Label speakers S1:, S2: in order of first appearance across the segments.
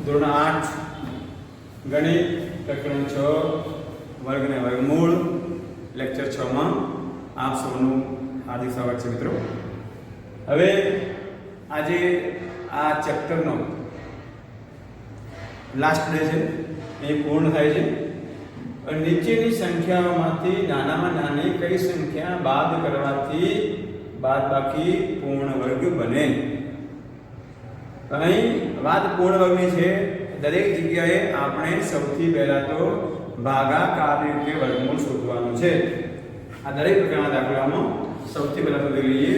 S1: ધોરણ 8 ગણિત પ્રકરણ 6 વર્ગ ને વર્ગમૂળ લેક્ચર 6 માં આપ સૌનું હાર્દિક સ્વાગત છે મિત્રો। હવે આજે આ ચેપ્ટરનો લાસ્ટ ડે છે, એ પૂર્ણ થાય છે અને નીચેની સંખ્યાઓમાંથી નાનામાં નાની કઈ સંખ્યા બાદ કરવાથી બાદબાકી પૂર્ણ વર્ગ બને। અહીં વાત પૂર્ણ વર્ગની છે। દરેક જગ્યાએ આપણે સૌથી પહેલા તો ભાગાકારની રીતે વર્ગમૂળ શોધવાનું છે। આ દરેક પ્રકારના દાખલામાં સૌથી પહેલા તો લઈએ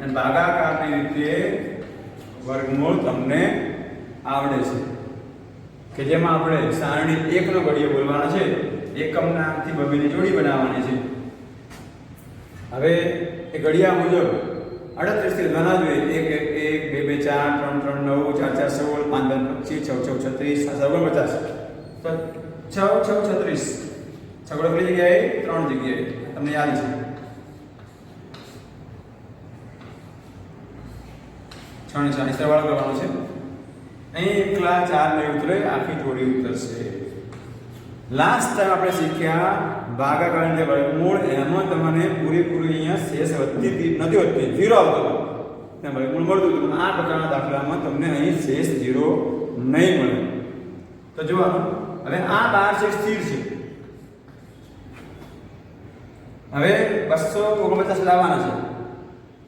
S1: અને ભાગાકારની રીતે વર્ગમૂળ તમને આવડે છે કે જેમાં આપણે સારણી 1 નો ઘડિયો બોલવાનો છે, એકમ નામથી બબીની જોડી બનાવવાની છે। હવે એ ઘડિયા મુજબ 38 થી ઘણા જોઈએ 1 1 2 2 4 3 3 9 4 4 16 5 5 25 6 6 36 7 49 તો 6 6 36 છગડો કઈ જગ્યાએ 3 જગ્યાએ તમને યાદ છે। 6 ને 40 સરવાળો કરવાનો છે। અહીં એકલા 4 નહીં ઉતરે, આખી જોડી ઉતરશે। લાસ્ટ ટાઈમ આપણે શીખ્યા ભાગાકારની વર્ગમૂળ, એમાં તમને પૂરેપૂરી અહીંયા શેષ વધતી નથી હોતી, 0 આવતો ત્યાં વર્ગમૂળ મળતું હતું। આ પ્રકારના દાખલામાં તમને અહીં શેષ 0 નહીં મળે। તો જોવાનું હવે આ 12 છે સ્થિર છે। હવે 249 લાવવાના છે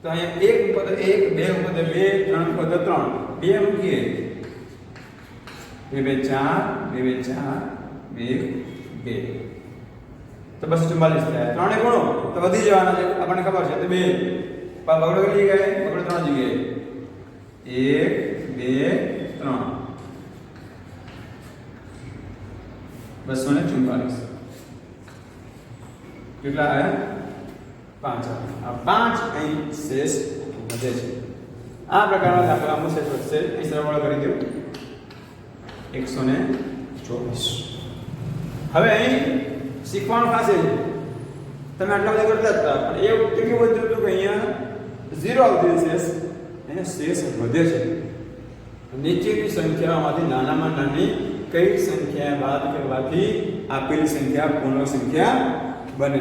S1: તો અહીંયા 1 પદ 1 2 પદ 2 3 પદ 3 2 મૂકીએ 2 2 4 2 2 તો 244 થાય। 3 ને ગુણો તો વધી જવાના છે, આપણને ખબર છે। તો 2 બગડો કેટલી ગઈ? બગડો 3 જગ્યાએ 1 2 3 244 કેટલા આવ્યા? 5। આ 5 અહીં શેષ વધે છે। આ પ્રકારના દાખલામાં શેષ વધશે। અહીં સરવાળો કરી દો 124। હવે અહીં શીખવાનું ખાસ છે, તમે આટલા બધા કરતા હતા પણ એ વખતે કેવું હતું કે અહીંયા 0 આવતી શેષ, અહીંયા શેષ વધે છે। નીચેની સંખ્યાઓમાંથી નાનામાં નાની કઈ સંખ્યા બાદ કરવાથી આપેલી સંખ્યા પૂર્ણ સંખ્યા બને।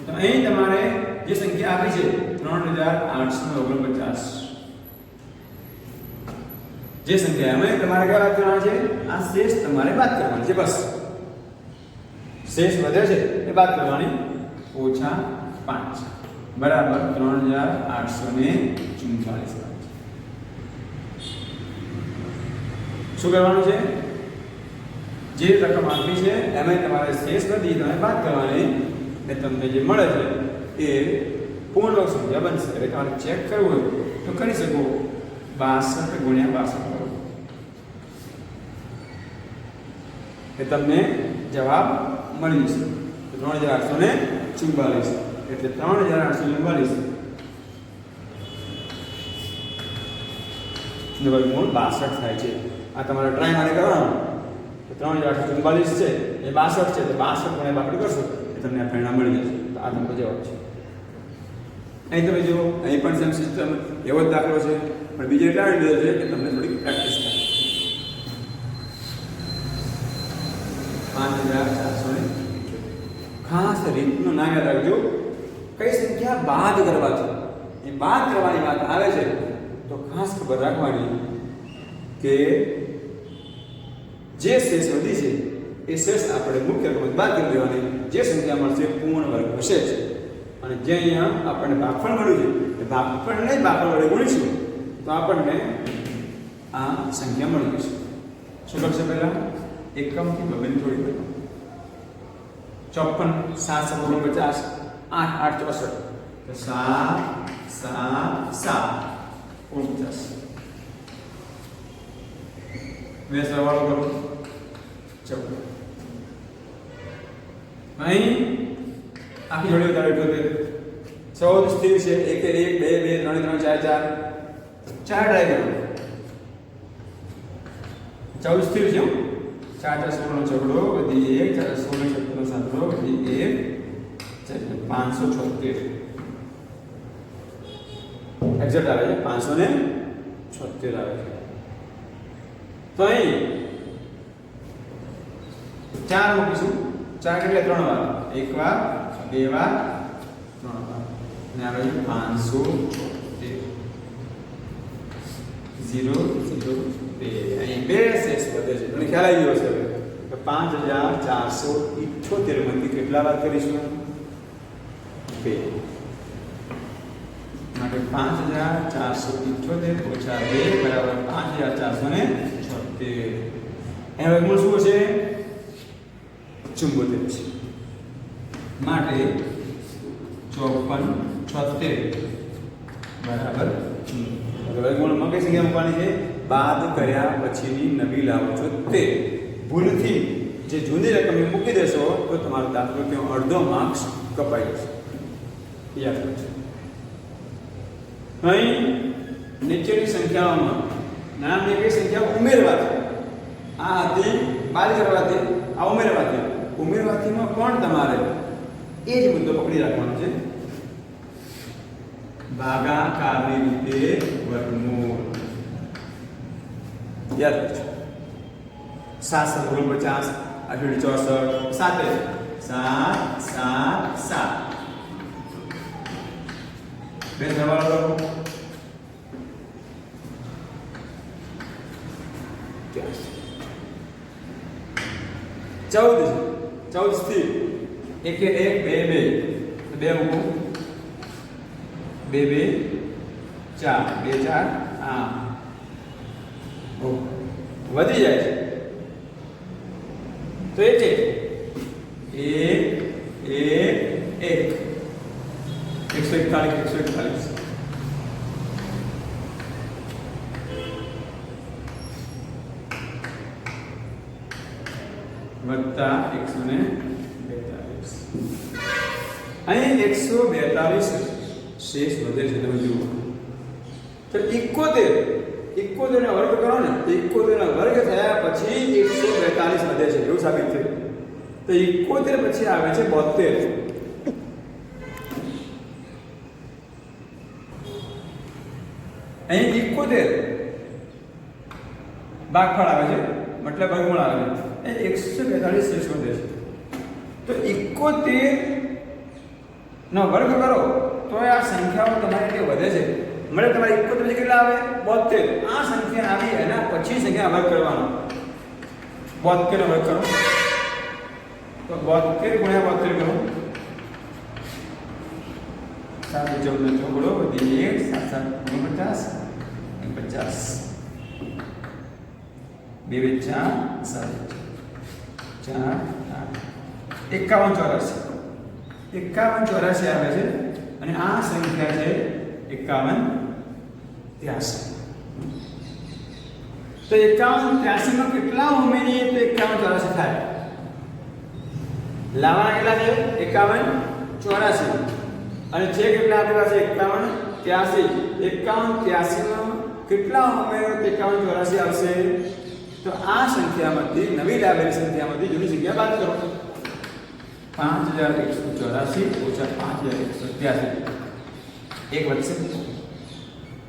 S1: તો અહીં તમારે જે સંખ્યા આપી છે 3849 જે સંખ્યા એમાં તમારે કયા બાદ કરવાના છે? આ શેષ તમારે બાદ કરવાની છે। બસ શેષ વધે છે એ બાદ કરવાની, -5 બરાબર 3844। શું કરવાનું છે? જે રકમ આપી છે એમાં તમારે શેષ વધી તમે બાદ કરવાની, ને તમને જે મળે છે એ પૂર્ણ સંખ્યા બનશે। એટલે તમારે ચેક કરવું હોય તો કરી શકો, 62 ગુણ્યા 62 કરો એ તમને જવાબ મળી જશે। 3844 એટલે 3844 નું વર્ગમૂળ 62 થાય છે। આ તમારે ટ્રાય મારે કરવાનું, 3844 છે એ 62 છે તો 62 ગુણ્યા બાકડું કરશો એ તમને આ પરિણામ મળી જશે। તો આ તમારો જવાબ છે। અહીં તમે જુઓ, અહીં પણ સેમ સિસ્ટમ એવો જ દાખલો છે પણ બીજે એટલા લીધો છે કે તમને થોડી પ્રેક્ટિસ થાય। 5400 ખાસ રીતનું ના યાદ રાખજો, કઈ સંખ્યા બાદ કરવા છે, એ બાદ કરવાની વાત આવે છે તો ખાસ ખબર રાખવાની કે જે શેષ વધી છે એ શેષ આપણે મુખ્ય રકમ બાદ કરી દેવાની, જે સંખ્યા મળશે પૂર્ણ વર્ગ હશે છે। અને જે અહીંયા આપણને ભાગફળ મળ્યું છે એ ભાગફળને ભાગફળ વડે ગુણીશું તો આપણને આ સંખ્યા મળી જશે। શું કરશે? પહેલા એકમથી બબીની જોડી કરવાની, 54 7 49 8 8 64 તો 7 7 7 49 મેં સરવાળો કરો 14। અહીં આખી જોડી ઉતારે 14 સ્થિર છે, 1 1 2 2 3 3 4 4 ટ્રાય કરો, 14 સ્થિર છે, 4 4 16 નો છગડો વધી 1 4 16 17 નો સાતડો વધી 1 576 એક્ઝેક્ટ આવે છે 576 આવે છે। તો અહીં 4 મૂકીશું 4 એટલે 3 વાર, એક વાર, બે વાર, 3 વાર, અને આવે 573 0 0 2 અહીં બે શેષ વધે છે. તમને ખ્યાલ આવી ગયો છે હવે કે 5478 માંથી કેટલા બાદ કરીશું? 2. માટે 5478 ઓછા 2 બરાબર 5476. એનું વર્ગમૂળ શું હશે? 74 છે. માટે 5476 બરાબર વર્ગમૂળમાં કઈ સંખ્યા મૂકવાની છે? બાદ કર્યા પછીની નવી લાવો છો તે. ભૂલથી જે જૂની રકમ મૂકી દેશો તો તમારો દાખલો ત્યાં અડધો માર્ક્સ કપાઈ જશે. યાદ રાખજો. અહીં નીચેની સંખ્યાઓમાં નામની કઈ સંખ્યા ઉમેરવાથી, આ હતી બાદ કરવાથી, આ ઉમેરવાથી, ઉમેરવાથીમાં પણ તમારે એ જ મુદ્દો પકડી રાખવાનો છે. ભાગાકારની રીતે વર્ગમૂળ યાદ રાખજો. 7 7 49 8 64 7 7 7 બે સરવાળો કરો 14 સ્થિર 1 1 2 2 મૂકો 2 2 4 2 4 8 વધી જાય છે તો એ છે 141 વત્તા 142. અહીં 142 શેષ વધે છે. તમે જુઓ તો 71 ને વર્ગ કરો ને, 71 ના વર્ગ થયા પછી 142 વધે છે એવું સાબિત થયું. તો 71 પછી આવે છે 72. અહીં 71 ભાગફળ આવે છે, મતલબ વર્ગમૂળ આવે છે. 142 શેષ વધે છે. તો 71 નો વર્ગ કરો તો આ સંખ્યાઓ તમારી જે વધે છે મળે. તમારે 71 પછી કેટલા આવે? 72. આ સંખ્યા આવી એના પછી સંખ્યા વર્ગ કરવાનો. 72 નો વર્ગ કરો તો 72 ગુણ્યા 72 કરો. 7 14 નો ચોગડો વધી 1 7 7 50 2 4 7 4 8 51 84 આવે છે. અને આ સંખ્યા છે 51 83. તો 51 83 માં કેટલા ઉમેરીએ તો 51 84 થાય? લાવવાના કેટલા છે? 51 84. અને છે કેટલા આપણી પાસે? 51 83. 51 83 માં કેટલા ઉમેરો તો 51 84 આવશે? તો આ સંખ્યામાંથી, નવી લાવેલી સંખ્યામાંથી જૂની સંખ્યા બાદ કરો. 5184 ઓછા 5183 એક વધશે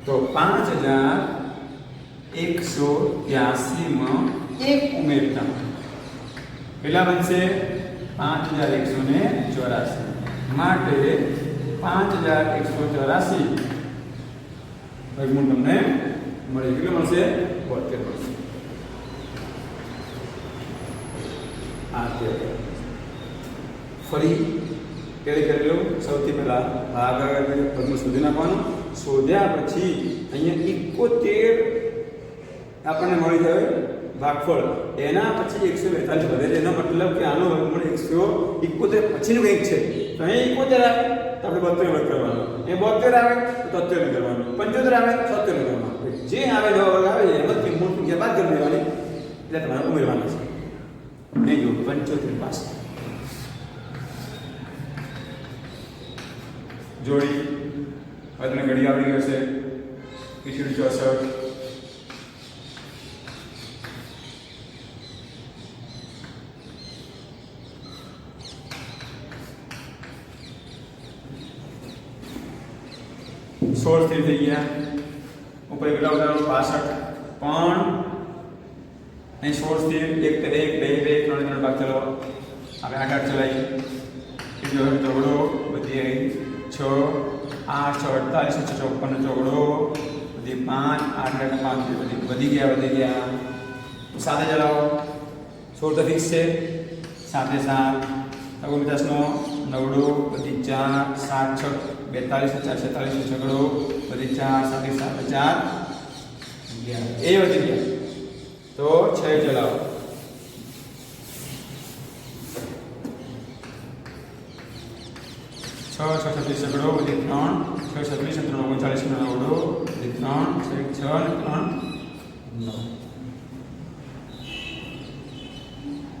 S1: તો 5183 માં એક ઉમેરતા કેટલા બનશે? 5184. માટે 5184 વર્ગમૂળ તમને મળે. કેટલું મળશે? 72 મળશે. આ ફરી કેરી કરી લો. સૌથી પહેલા ભાગાકાર વર્ગમૂળ શોધી નાખવાનું. શોધ્યા પછી અહીંયા 71 આપણને મળી જાય ભાગફળ. એના પછી 142 વધે છે. એનો મતલબ કે આનો વર્ગમૂળ 171 પછીનું કંઈક છે. તો અહીં 71 આવે તો આપણે 72 વર્ગ કરવાનો. એ 72 આવે તો 73 કરવાનો. 75 આવે તો 77 કરવાનો. જે આવે નવો વર્ગ આવે એમાંથી મૂળ સંખ્યા બાદ કરી દેવાની એટલે તમારે ઉમેરવાના છે. નહીં જો 75 પાસે જોડી. હવે તમને ઘડી આવડી ગયો છે. 64 16 થઈ ગયા. ઉપર કેટલા વધારો? 65. પણ અહીં 16 થી 1 2 3 3 ભાગ ચલો આપણે 8 8 ચલાવીએ બીજો ચોગડો બધી આવી 6 8 6 48 54 ચોગડો બધી 5 8 5 બધી વધી ગયા સાથે ચલાવો 16 તો ફિક્સ છે 7 7 49 નવડો બધી 4 7 6 42 4 47 છગડો બધી 4 7 7 4 11 એ વધી ગયા તો 6 ચલાવો 6 6 36 છગડો બધી 3 6 37 39 નવડો બધી 3 6 6 3 9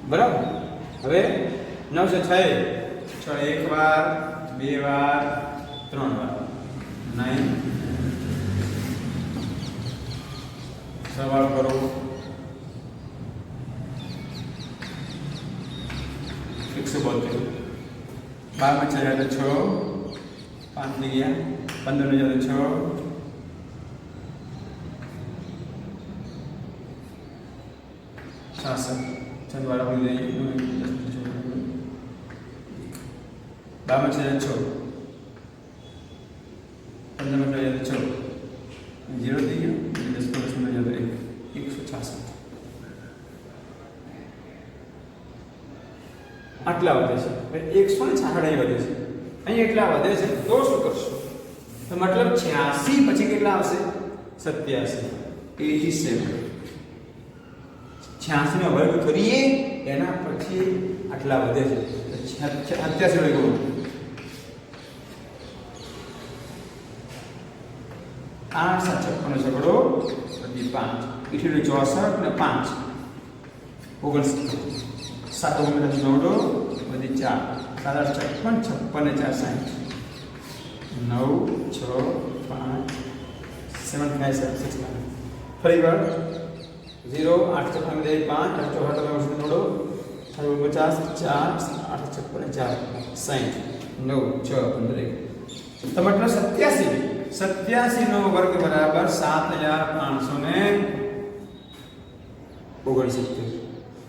S1: બરાબર હવે 9 છે 6 એક વાર બે વાર 3 વાર 9 સવાલ કરો 172 12 માં 6 એટલે 6 5 થઈ ગયા 15 ને 6 66 ચંદવાળા બોલી દઈએ 12 માં 6 6 15 માં 6 0 થઈ ગયો 10 પ્લસ 166 આટલા વધે છે 166 અહીં વધે છે અહીં એટલા વધે છે તો શું કરશો તો મતલબ 86 પછી કેટલા આવશે 87 87 86 નો વર્ગ કરીએ એના પછી આટલા વધે છે 87 વડે ગુણો 8 7 56 છગડો બધી 5 64 ને 5 59 7 ઓગણપચાસ નવડો બધી 4 7 8 56 56 ને 4 60 9 6 5 7 5 7 6 9 ફરી વાર 0 8 5 8 4 નવડો 49 4 8 56 4 60 9 6 15 તો મતલબ 87 નો વર્ગ બરાબર 7569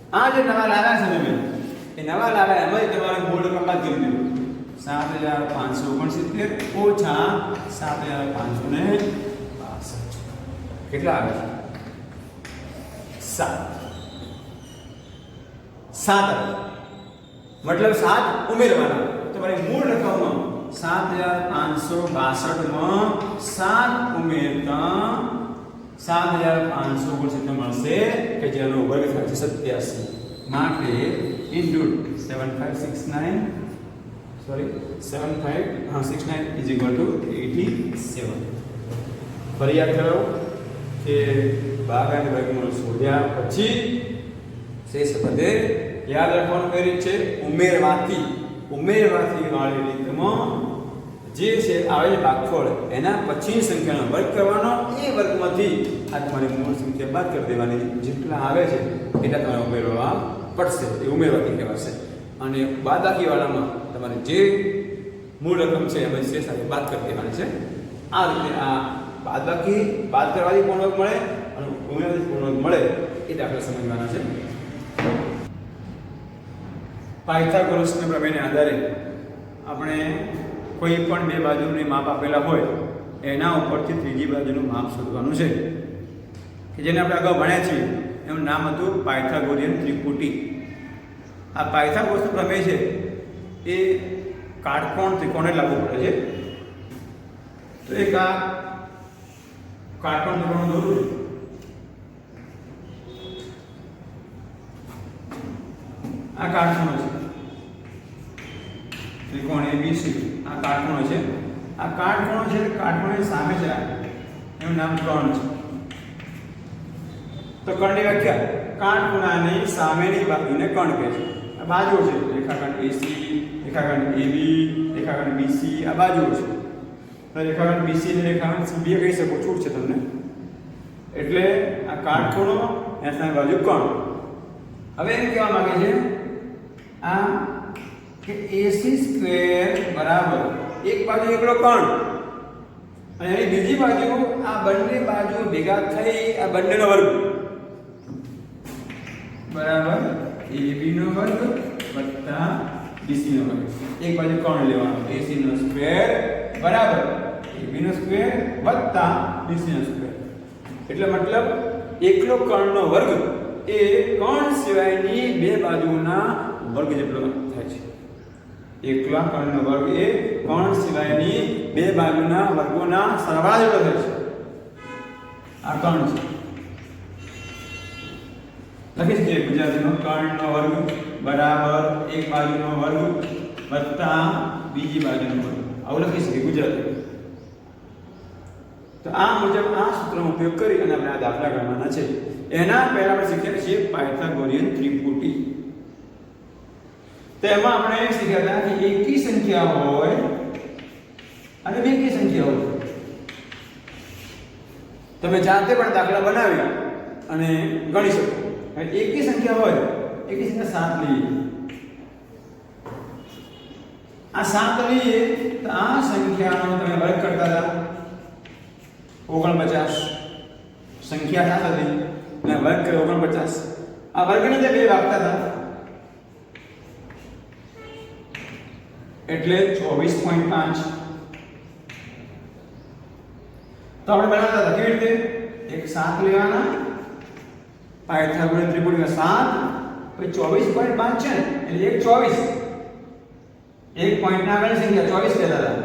S1: આ જે નવા લાવ્યા છે તમે એ નવા લાવ્યા એમાં તમારે મૂળ રકમ બાદ કરી દેવું 7569 ઓછા 7562 કેટલા આવે છે 7 મતલબ 7 ઉમેરવાના તમારી મૂળ રકમમાં 7562 માં 7 ઉમેરતા 7562 મળશે કે જેનો વર્ગ થાય છે 87 માટે ઇન્ટુ 7569 ઇઝ ઇક્વલ ટુ 87 ફરી યાદ કરો કે ભાગાકાર વર્ગમૂળ શોધ્યા પછી શેષ પદે યાદ રાખવાનું કઈ રીત છે ઉમેરવાથી વાળી રીતમાં જે છે આવે છે ભાગફળ એના પછી સંખ્યાનો વર્ગ કરવાનો એ વર્ગમાંથી આ તમારી મૂળ સંખ્યા બાદ કરી દેવાની જેટલા આવે છે એટલા તમારે ઉમેરવા પડશે એ ઉમેરવાથી કહેવાશે અને બાદબાકી વાળામાં તમારે જે મૂળ રકમ છે એમાં શેષ આવે બાદ કરી દેવાની છે આ રીતે આ બાદબાકી બાદ કરવાથી પૂર્ણવર્ગ મળે અને ઉમેરવાથી પૂર્ણવર્ગ મળે એ દાખલા સમજવાના છે પાયથાગોરસના પ્રમેયના આધારે આપણે કોઈ પણ બે બાજુની માપ આપેલા હોય એના ઉપરથી ત્રીજી બાજુનું માપ શોધવાનું છે કે જેને આપણે અગાઉ ભણ્યા છીએ એનું નામ હતું પાયથાગોરિયન ત્રિપુટી આ પાયથાગોરસનો પ્રમેય છે એ કાટકોણ ત્રિકોણે લાગુ પડે છે તો એક આ કાટકોણ ત્રિકોણ દોરું આ કાટકોણ છે ત્રિકોણ ABC આ કાટકોણ છે આ કાટકોણ છે કાટકોણની સામે છે એનું નામ કર્ણ છે તો કર્ણની વ્યાખ્યા કાટખૂણાની સામેની બાજુને કર્ણ કહે છે આ બાજુ છે રેખાખંડ AC રેખાખંડ AB રેખાખંડ BC આ બાજુ છે તો રેખાખંડ BC ને રેખાખંડ CB કહી શકો છૂટ છે તમને એટલે આ કાટખૂણો એની સામે બાજુ કર્ણ હવે એમ કહેવા માંગે છે આ કે AC સ્ક્વેર બરાબર એક બાજુ એકલો કર્ણ અને એની બીજી બાજુ આ બંને બાજુ ભેગા થઈ આ બંનેનો વર્ગ બરાબર AB નો વર્ગ વત્તા BC નો વર્ગ. એક બાજુ કર્ણ લેવાનો AC નો સ્ક્વેર બરાબર AB નો સ્ક્વેર વત્તા BC નો સ્ક્વેર. એટલે મતલબ એકલો કર્ણનો વર્ગ એ કર્ણ સિવાયની બે બાજુના વર્ગ જેટલો થાય છે. એકલા કર્ણનો વર્ગ એ કર્ણ સિવાયની બે બાજુના વર્ગોના સરવાળા જેટલો થાય છે. આ કર્ણ છે. લખી શકીએ ગુજરાતીમાં કર્ણનો વર્ગ બરાબર એક બાજુનો વર્ગ વત્તા બીજી બાજુનો વર્ગ. આવું લખી શકીએ ગુજરાતીમાં. તો આ મુજબ આ સૂત્રનો ઉપયોગ કરી અને આપણે આ દાખલા ગણવાના છે. એના પહેલા આપણે શીખ્યા છીએ પાયથાગોરિયન ત્રિપુટી. તો એમાં આપણે શીખ્યા હતા કે એકી સંખ્યા હોય અને બેકી સંખ્યા હોય. તમે જાતે પણ દાખલા બનાવી અને ગણી શકો. એકી સંખ્યા હોય, એકી સંખ્યા 7 લઈએ. આ 7 લઈએ તો આ સંખ્યાનો તમે વર્ગ કરતા હતા 49. સંખ્યા 7 હતી અને વર્ગ કર્યો 49. આ વર્ગને જે બે ભાગતા હતા એટલે 24.5. તો આપણે બનાવતા હતા કેવી રીતે? એક 7 લેવાના, પાયથાગોરસ ત્રિપુટીમાં 7 પછી 24.5 છે એટલે એક 24. એક પોઈન્ટના આગળની સંખ્યા 24 લેતા હતા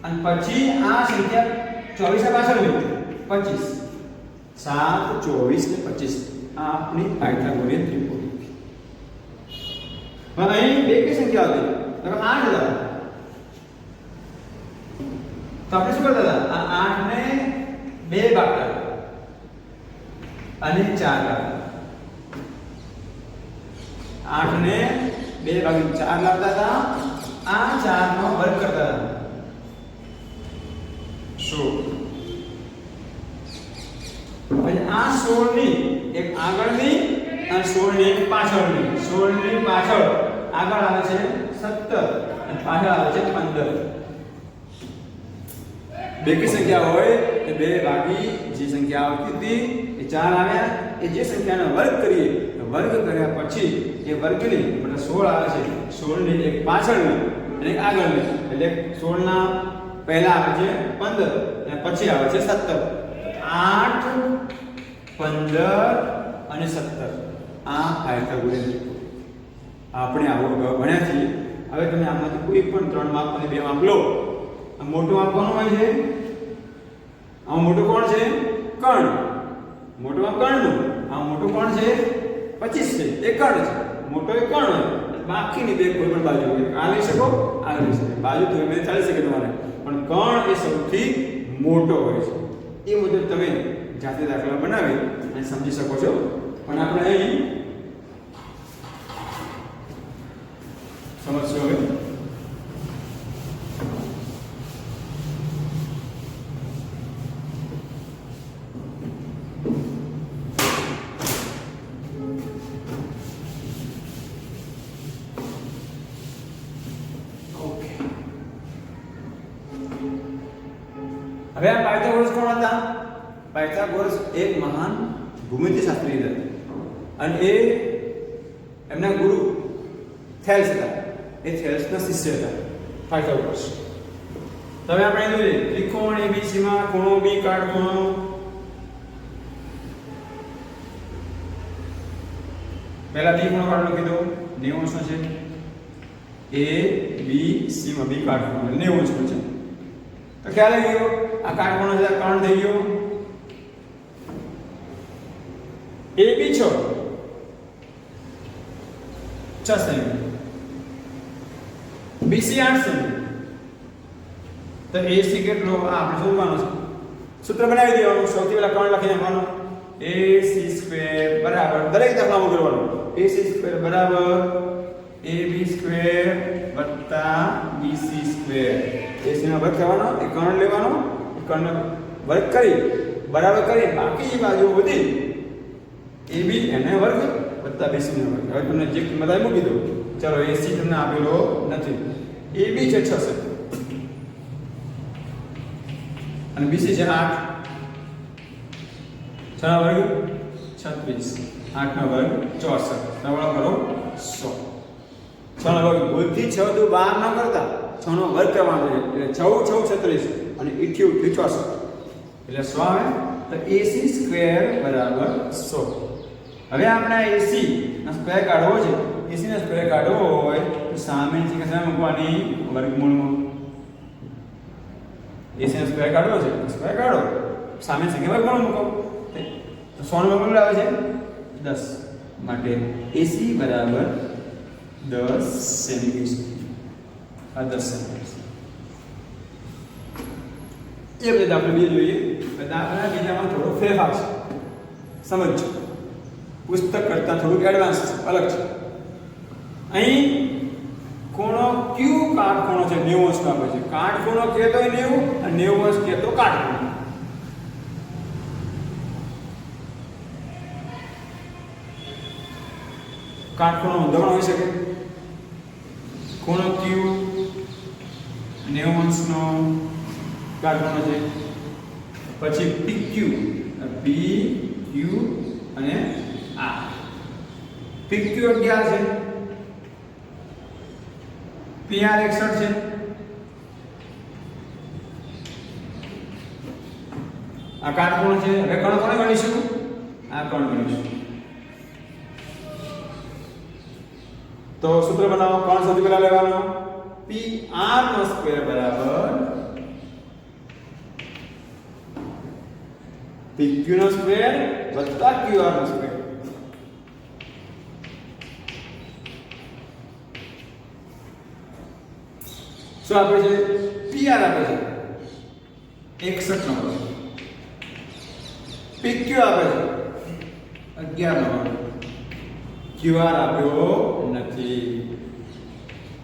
S1: અને પછી આ સંખ્યા 24 પાછળ લીધી 25. 7 24 ને 25 આ આપણી પાયથાગોરિયન ત્રિપુટી. હવે અહીં બેકી સંખ્યા હતી તો 8 હતા. તો આપણે શું કરતા હતા? આ 8 ને 2 ભાગતા અને 4 લાવતા. 8 ને 2 ભાગી 4 લાવતા હતા. આ 4 નો વર્ગ કરતા હતા 16. પછી આ 16 ની એક આગળની અને 16 ની એક પાછળની. 16 ની પાછળ આગળ આવે છે 17 અને પાછળ આવે છે 15. બેકી સંખ્યા હોય એ 2 ભાગી જે સંખ્યા આવતી હતી એ 4 આવ્યા. એ જે સંખ્યાનો વર્ગ કરીએ વર્ગ કર્યા પછી એ વર્ગની મતલબ 16 આવે છે. 16 ની એક પાછળની અને એક આગળની એટલે 16 ના પહેલા આવે છે 15 અને પછી આવે છે 17. 8 15 અને 17 આ પાયથાગોરિયન ત્રિપુટી. આપણે આવો ભણ્યા છીએ. હવે તમે આમાંથી કોઈ પણ 3 માપ અને 2 માપ લો. આ મોટું માપ કોનું હોય છે? આ મોટું કોણ છે? કર્ણ. મોટું માપ કર્ણનું. આ મોટું કોણ છે? 25 છે. એ કર્ણ છે. મોટો એ કર્ણ હોય. બાકીની બે કોઈ પણ બાજુ હોય. આ લઈ શકો, આ લઈ શકો. બાજુ તો એમને ચાલી શકે તમારે. પણ કર્ણ એ સૌથી મોટો હોય છે. એ મુજબ તમે જાતે દાખલા બનાવી અને સમજી શકો છો. પણ આપણે અહીં સમજશો હવે. હવે આ પાયથાગોરસ કોણ હતા? પાયથાગોરસ એક મહાન ભૂમિતિશાસ્ત્રી હતા અને એ એમના ગુરુ થેલ્સ હતા. એ થેલ્સના શિષ્ય હતા પાયથાગોરસ. તમે આપણે જોઈએ ત્રિકોણ ABC માં ખૂણો B કાટખૂણો. પહેલા B ખૂણો કાઢો કીધો 90 છે. ABC માં B કાટખૂણો 90 છે. તો ખ્યાલ આવી ગયો આ કાટખૂણો છે કર્ણ થઈ ગયો. AB 6 semi, BC 8 semi. તો AC કેટલો? આ આપણે શોધવાનું છે. સૂત્ર બનાવી દેવાનું. સૌથી પહેલા કર્ણ લખી નાખવાનું. AC² બરાબર દરેક દાખલામાં કરવાનું. AC² બરાબર AB² વત્તા BC². AC નો વર્ગ કરવાનો, એ કર્ણ લેવાનો, એ કર્ણનો વર્ગ કરી બરાબર કરી બાકી બાજુ બધી AB એને વર્ગ વત્તા BC નો વર્ગ. હવે તમને જે કિંમત આવી મૂકી દો. ચલો AC તમને આપેલો નથી. AB છે 6 અને BC છે 8. 6 વર્ગ 36. 8 નો વર્ગ 64 સરવાળો કરો 100 6 નો વર્ગ ભૂલથી 6 દુ 12 ન કરતા 6 નો વર્ગ કરવાનો છે એટલે 6 6 36 અને 8 8 64 એટલે 100 આવે તો AC સ્ક્વેર બરાબર 100 હવે આપણે AC નો સ્ક્વેર કાઢવો છે AC નો સ્ક્વેર કાઢવો હોય તો સામેની સંખ્યા મૂકવાની વર્ગમૂળમાં AC નો સ્ક્વેર કાઢવો છે સ્ક્વેર કાઢો સામેની સંખ્યા વર્ગમૂળ મૂકો તો 100 નો વર્ગમૂળ આવે છે 10 માટે AC બરાબર 10 સેન્ટીમીટર આ 10 સેન્ટીમીટર એ બધા આપણે બીજું જોઈએ દાખલા બીજામાં થોડો ફેરફાર છે સમજો પુસ્તક કરતાં થોડુંક એડવાન્સ છે અલગ છે અહીં ખૂણો ક્યુ કાટખૂણો છે 90 અંશનો આપે છે કાટખૂણો કહેતો 90 અને 90 અંશ કહેતો કાટખૂણો કાટખૂણો ઊંધો હોઈ શકે ખૂણો ક્યુ 90 અંશનો કાટખૂણો છે પછી PQ PQ અને આ PQ 11 છે PR 61 છે આ કાટખૂણો છે હવે કોણ ગણીશું આ કોણ ગણીશું તો સૂત્ર બનાવો કોણ સૌથી પહેલા લેવાનો PR નો સ્ક્વેર બરાબર PQ નો સ્ક્વેર વત્તા QR નો સ્ક્વેર શું આપે છે PR આપે છે 61 નો વર્ગ PQ આપે છે 11 નો વર્ગ QR આપ્યો નથી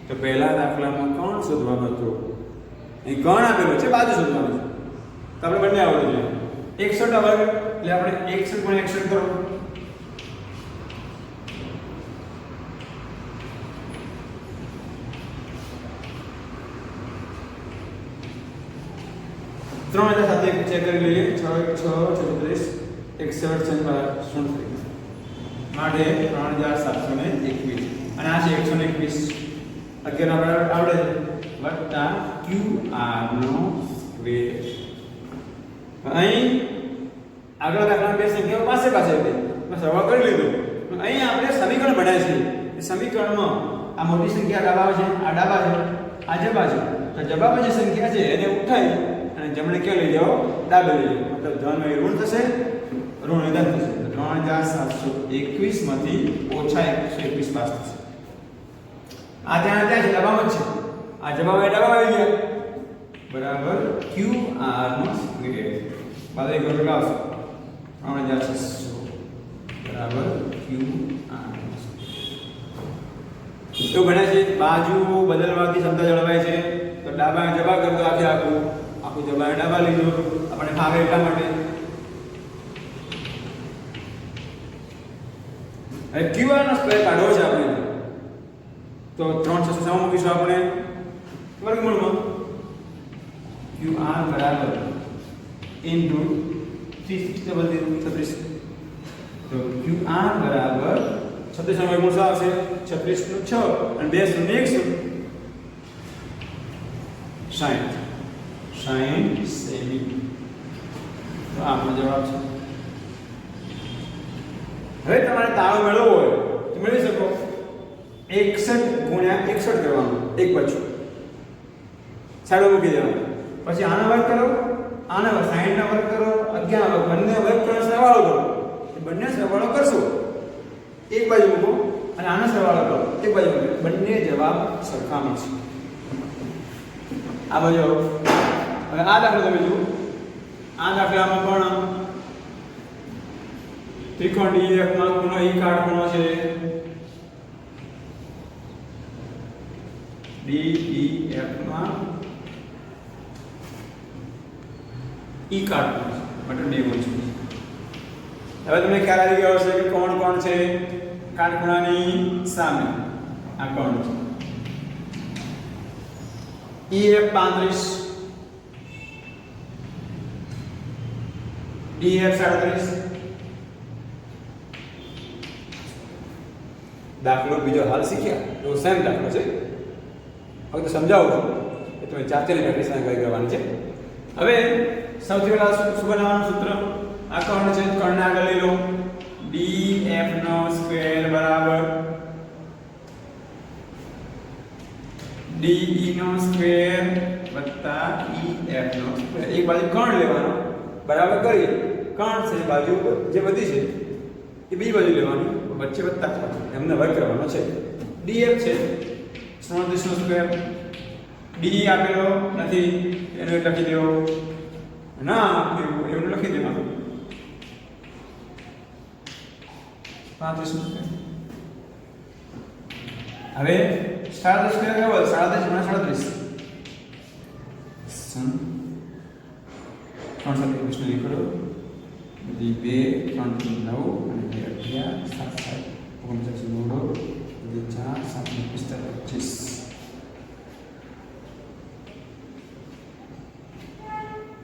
S1: તો પહેલા દાખલામાં કોણ શોધવાનું હતું અહીં કોણ આપેલું છે બાજુ શોધવાનું છે તો આપણે બંને આવડવું જોઈએ 61 નો વર્ગ એટલે આપણે 61 * 61 કરો ત્રણ હજાર સાથે ચેક કરી લઈએ 6 36 61 માટે 3721 અને આ છે 121 11 આવડે છે વત્તા QR નો સ્ક્વેર અહીં આગળ દાખલા બે સંખ્યાઓ પાસે પાસે હતી સરવાળો કરી લીધો અહીં આપણે સમીકરણ બનાવ્યા છે એ સમીકરણમાં આ મોટી સંખ્યા ડાબા છે આ ડાબા છે આ જબા છે તો જબામાં જે સંખ્યા છે એને ઉઠાવી અને જમણે ક્યાં લઈ જાઓ ડાબે લઈ જાઓ મતલબ ધન એ ઋણ થશે ઋણ એ ધન થશે 3721 માંથી ઓછા 121 પાસ થશે આ ત્યાં છે ડાબામાં જ છે આ જબામાં ડાબા આવી ગયા બરાબર QR નો સ્ક્વેર બાદ એક લગાવશો 3600 બરાબર QR તો બને છે બાજુ બદલવાની ક્ષમતા જળવાય છે તો ડાબા જબા કરતો આખું જબા ડાબા લીધો આપણે ફાવે એટલા માટે હવે QR નો સ્ક્વેર કાઢવો છે આપણે તો 3600 મૂકીશું આપણે વર્ગમૂળમાં QR બરાબર ઇન્ટુ 36 તો QR બરાબર 36 નો વર્ગમૂળ શું આવશે 36 નું 6 અને 2 શૂન્ય 1 શૂન્ય 60 સેમી તો આપણો જવાબ છે હવે તમારે તાળો મેળવવો હોય તો મેળવી શકો 61 ગુણ્યા 61 કરવાનું એક પાછું છાડો મૂકી દેવાનો પછી આનો વર્ગ કરો આનો 60 નો વર્ગ કરો 11 નો બંને વર્ગ કરો સરવાળો કરો બંને સરવાળો કરશો એક બાજુ મૂકો અને આનો સરવાળો કરો એક બાજુ મૂકો બંને જવાબ સરખા મળશે આ બાજુ હવે આ દાખલો તમે જુઓ આ દાખલામાં પણ ત્રિકોણ DEF માં ખૂણો E કાટખૂણો છે DEF માં E કાટખૂણો માટે 90 છે હવે તમને ખ્યાલ આવી ગયો હશે કે કોણ કોણ છે કાટખૂણાની સામે આ કોણ છે EF 35 DEF 37 દાખલો બીજો હાલ શીખ્યા તો સેમ દાખલો છે. હવે તો સમજાવું છું કે તમે જાતે પ્રેક્ટિસ કરવાની છે. હવે સૌથી પહેલા શું બનાવવાનું સૂત્ર? આ કર્ણ છે, કર્ણને આગળ લઈ લો. df નો સ્ક્વેર બરાબર de નો સ્ક્વેર વત્તા ef નો સ્ક્વેર. એક બાજુ કર્ણ લેવાનો બરાબર કરી કર્ણ છે બાજુ જે બધી છે એ બીજી બાજુ લેવાની વચ્ચે વત્તા એમને વર્ગ કરવાનો છે. df છે 37 નો સ્ક્વેર. d આપેલો નથી એનો લખી દેવો, ના આપ્યું એનું લખી દેવાનું 35 નો સ્ક્વેર. હવે 37 સ્ક્વેર કેવો? 37 × 37 3 નીકળો. 2 3 9 અને 2 11 7 7 49 4 7 25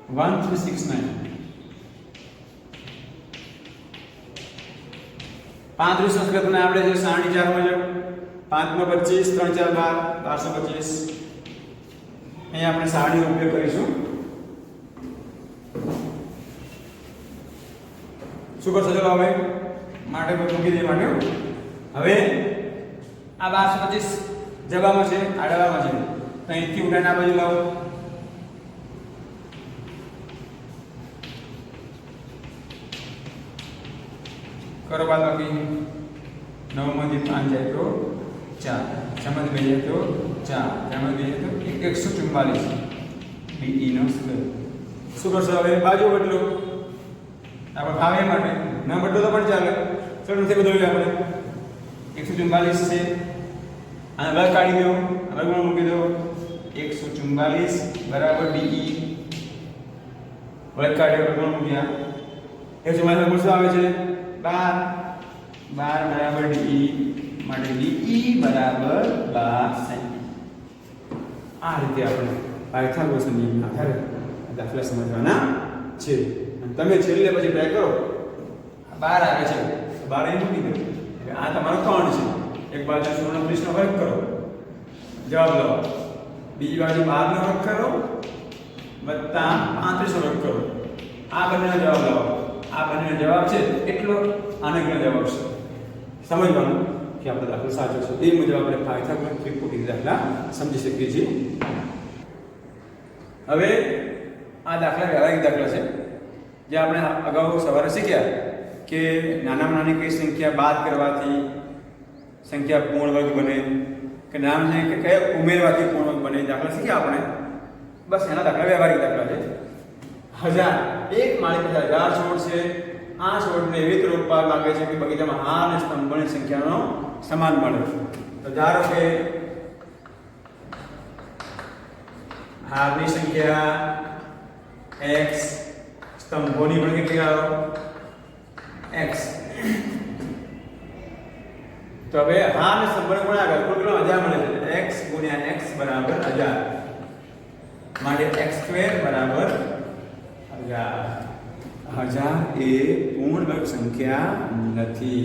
S1: 1369 35 નો સ્ક્વેર તમને આવડે છે 4 મુજબ. 5 નો 25 3 4 12 1225. અહીંયા આપણે 4 નો ઉપયોગ કરીશું. શું કરશો? ચલો હવે માટે મૂકી દઈએ માટે. હવે આ 1225 જવાબમાં છે, આડામાં છે, તો અહીંથી ઉડાને આ બાજુ લાવો. કરો બાદબાકી. 9 માંથી 5 જાય તો 4, 6 માંથી 2 જાય તો 4, 4 માંથી 2 જાય તો 144 de નો સ્ક્વેર. શું કરશો હવે? બાજુ બદલો. આપણે ભાવે માટે ન બદલો તો પણ ચાલે. ચલો નથી બદલવું આપણે. 144 છે અને વર્ગ કાઢી દો, વર્ગમાં મૂકી દો. 144 બરાબર de વર્ગ કાઢ્યો, વર્ગમાં મૂક્યા. 144 શું આવે છે? 12 બરાબર de માટે de બરાબર 12 સેમી. આ રીતે આપણે પાયથાગોરસના નિયમના આધારે દાખલા સમજવાના છે. અને તમે છેલ્લે પછી ટ્રાય કરો. 12 આવે છે 12 અહીં મૂકી દો. આ તમારો કર્ણ છે. એક બાજુ 37 નો વર્ગ કરો, જવાબ લાવો. બીજી બાજુ 12 નો વર્ગ કરો વત્તા 35 નો વર્ગ કરો. આ બંનેનો જવાબ લાવો. આ બંનેનો જવાબ છે એટલો આનો જવાબ છે. સમજવાનું કે આપણો દાખલો સાચો છે. એ મુજબ આપણે પાયથાગોરસ ત્રિકોણની દાખલા સમજી શકીએ છીએ. હવે આ દાખલા વ્યવહારિક દાખલા છે જે આપણે અગાઉ સવારે શીખ્યા કે નાનામાં નાની કઈ સંખ્યા બાદ કરવાથી સંખ્યા પૂર્ણ વર્ગ બને, કે નામ છે કે કયા ઉમેરવાથી પૂર્ણ વર્ગ બને, દાખલા શીખ્યા આપણે. બસ એના દાખલા વ્યવહારિક દાખલા છે. 1000 એક માળી પર 1000 છોડ છે. આ છોડને એવી રીતે રોપવા માંગે છે કે બગીચામાં હાર અને સ્તંભોની સંખ્યાનો સમાન મળે. તો ધારો કે હારની સંખ્યા x, સ્તંભોની પણ કેટલી આવો x. તો હવે હાર અને સ્તંભોને ગુણાકાર કુલ કેટલો 1000 મળે છે. x × x બરાબર 1000 માટે x² બરાબર 1000. 1000 એ પૂર્ણ વર્ગ સંખ્યા નથી.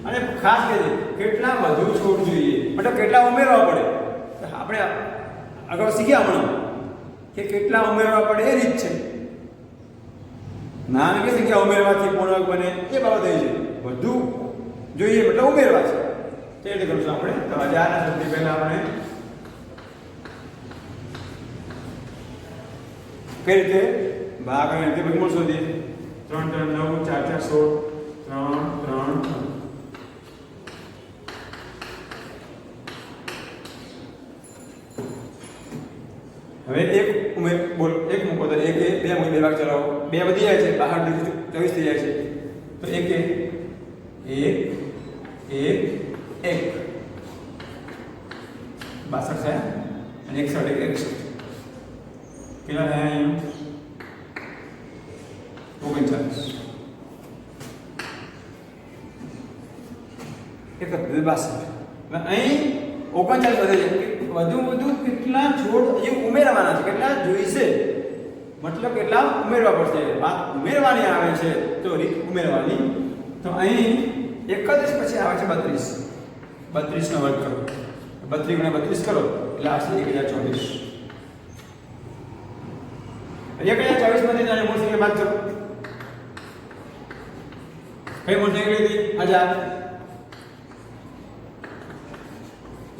S1: અને ખાસ કરીને કેટલા વધુ છોડ જોઈએ, મતલબ કેટલા ઉમેરવા પડે. આપણે અગાઉ શીખ્યા હમણાં કે કેટલા ઉમેરવા પડે એ રીત છે. નાની કે સંખ્યા ઉમેરવાથી પૂર્ણ વર્ગ બને એ બાબત એ છે. વધુ જોઈએ મતલબ ઉમેરવા છે તે રીતે કરશું આપણે. તો 1000 ના સૌથી પહેલા આપણે કઈ રીતે ભાગ અને રીતે વર્ગમૂળ શોધીએ. 3 3 9 4 4 16 3 3 હવે એક ઉમેર બોલ એક મૂકો તો એક એ બે મૂકી બે ભાગ ચલાવો. બે વધી જાય છે, બહાર 24 થઈ જાય છે. તો એક એક એક એક એક 62 છે અને 61 61 કેટલા થયા અહીંયા? 39 એક 62. અહીં 39 વધે છે. વધુ વધુ કેટલા છોડ એ ઉમેરવાના છે, કેટલા જોઈશે મતલબ કેટલા ઉમેરવા પડશે. વાત ઉમેરવાની આવે છે તો રીત ઉમેરવાની. તો અહીં 31 પછી આવે છે 32. 32 નો વર્ગ કરો, 32 ગુણ્યા 32 કરો એટલે આવશે 1024. 1024 માંથી તમે મૂળ સંખ્યા બાદ કરો. કઈ મૂળ સંખ્યા લીધી? 1000.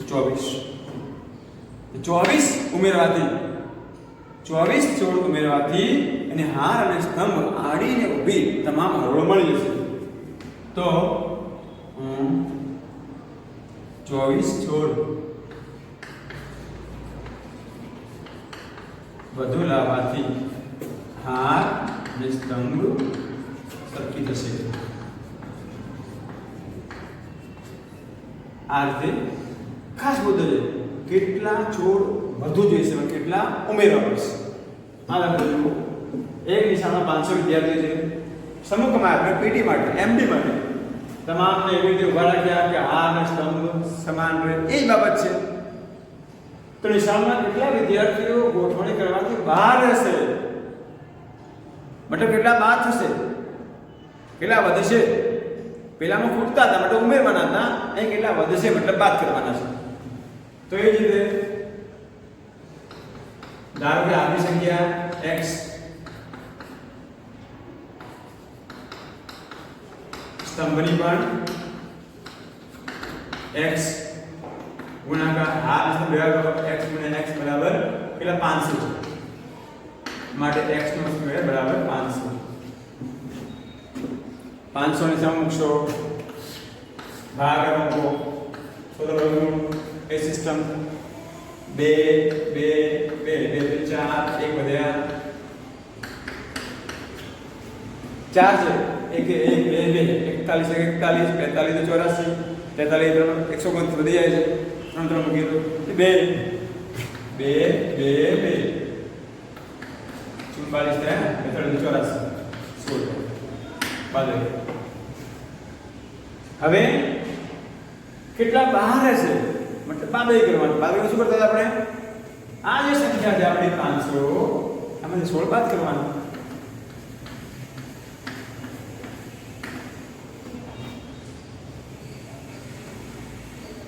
S1: 24 ઉમેરવાથી 24 ઉમેરવાથી અને હાર અને સ્તંભ આડીને ઊભી તમામ હરોળો મળી જશે. તો 24 વધુ લાવવાથી હાર અને સ્તંભ સરખી થશે. આ રીતે ખાસ મુદ્દો છે, કેટલા છોડ વધુ જોઈશે અને કેટલા ઉમેરવા પડશે. આ લખો, એક નિશાળમાં 500 વિદ્યાર્થીઓ છે. સમૂહમાં આપણે પીટી માટે, એમડી માટે તમામને એવી રીતે ઉભા રાખ્યા કે હાર અને સ્તંભ સમાન રહે, એ જ બાબત છે. તો નિશાળમાં કેટલા વિદ્યાર્થીઓ ગોઠવણી કરવાથી બહાર રહેશે, મતલબ કેટલા બાદ થશે, કેટલા વધશે. પેલામાં ખૂટતા હતા મતલબ ઉમેરવાના હતા, અહીં કેટલા વધશે મતલબ બાદ કરવાના છે. તો એ જ રીતે ધારો કે આપણી સંખ્યા x, સ્તંભની પણ x ગુણાકાર હાર સ્તંભ ભેગા કરો, x ગુણ્યા x બરાબર કેટલા 500 છે, માટે x નો સ્ક્વેર બરાબર 500. 500 ને સામે મૂકશો, ભાગાકાર મૂકો, તો વર્ગમૂળ એ સિસ્ટમ 2 2 2 2 4 1 વધ્યા 4 છે, 1 1 2 2 41 41 45 43 129 વધી જાય છે. 3 3 મૂકી દો 2 2 2 2 44 થયા 44 16 બાદ. હવે કેટલા બહાર રહેશે મતલબ બાદઈ કરવાનું. બાદઈ શું કરતા હતા આપણે? આ જે સંખ્યા છે આપણી 500, આમાંથી 16 બાદ કરવાનું.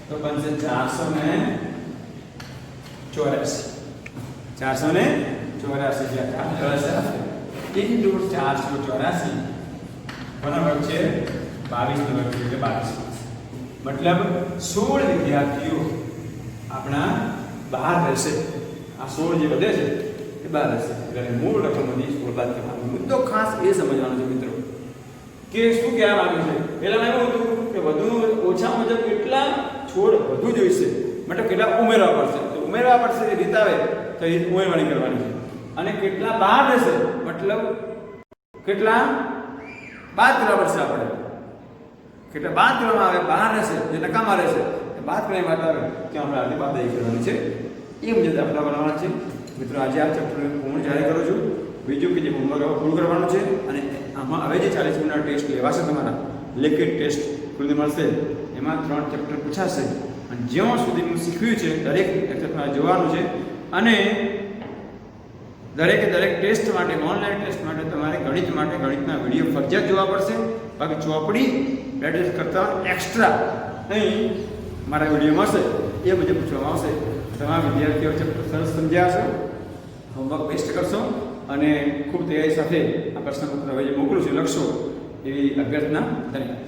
S1: તો બનશે 484. 484 ઇન્ટુ 484 બરાબર છે 22 નો વર્ગ એટલે 22. મતલબ 16 વિદ્યાર્થીઓ આપણા બહાર રહેશે. આ 16 જે વધે છે એ બહાર રહેશે. એટલે મૂળ રકમની 16 બાદ કરવાની. મુદ્દો ખાસ એ સમજવાનો છે મિત્રો કે શું કહેવા માંગે છે. પહેલા એવું હતું કે વધુ ઓછા મુજબ કેટલા છોડ વધુ જોઈશે, મતલબ કેટલા ઉમેરવા પડશે. તો ઉમેરવા પડશે એ રીત આવે તો એ ઉમેરવાની કરવાની છે. અને કેટલા બહાર રહેશે મતલબ કેટલા બાદ કરવા પડશે. આપણે કેટલા બાદ કરવામાં આવે, બહાર રહેશે જે નકામા રહેશે એ બાદ કરવા માટે આવે કે આપણે આજે બાદ કરવાની છે. એ મુજબ દાખલા બનાવવાના છે. મિત્રો આજે આ ચેપ્ટર પૂર્ણ જાહેર કરું છું. બીજું કે જે હોમવર્ક પૂરું કરવાનું છે અને આમાં હવે જે 40 મિનિટના ટેસ્ટ લેવાશે, તમારા લેખિત ટેસ્ટ ખુલ્લી મળશે, એમાં 3 ચેપ્ટર પૂછાશે. અને જ્યાં સુધી હું શીખ્યું છે દરેક ચેપ્ટર જોવાનું છે. અને દરેક ટેસ્ટ માટે, ઓનલાઈન ટેસ્ટ માટે તમારે ગણિત માટે ગણિતના વિડીયો ફરજિયાત જોવા પડશે. બાકી ચોપડી પ્રેક્ટિસ કરતાં એક્સ્ટ્રા અહીં મારા વિડીયો મળશે, એ મુજબ પૂછવામાં આવશે. તમામ વિદ્યાર્થીઓ ચેપ્ટર સરસ સમજ્યા હશે, હોમવર્ક બેસ્ટ કરશો અને ખૂબ તૈયારી સાથે આ પ્રશ્નપત્ર હવે જે મોકલું છું લખશો એવી અભ્યર્થના. ધન્યવાદ.